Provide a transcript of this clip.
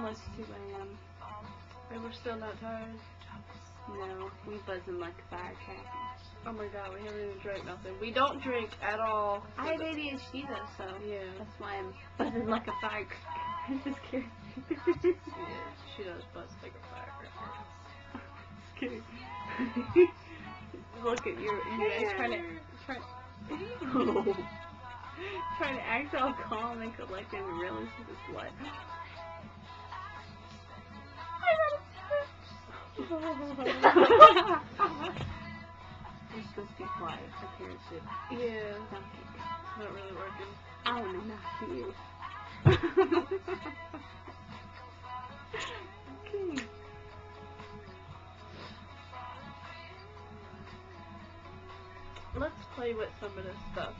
almost 2 a.m. And we're still not tired. No, we buzzing like a firecracker. Oh my god, we haven't even drank nothing. We don't drink at all. I have ADHD though, so Yeah. that's why I'm buzzing like a firecracker. Just kidding. Yeah, she does buzz like a firecracker. Just kidding. Look at you guys trying to act all calm and collected and really just what? You're supposed to be quiet. Her parents did. Yeah, Not it's not really working. I want to knock you. Okay. Let's play with some of this stuff.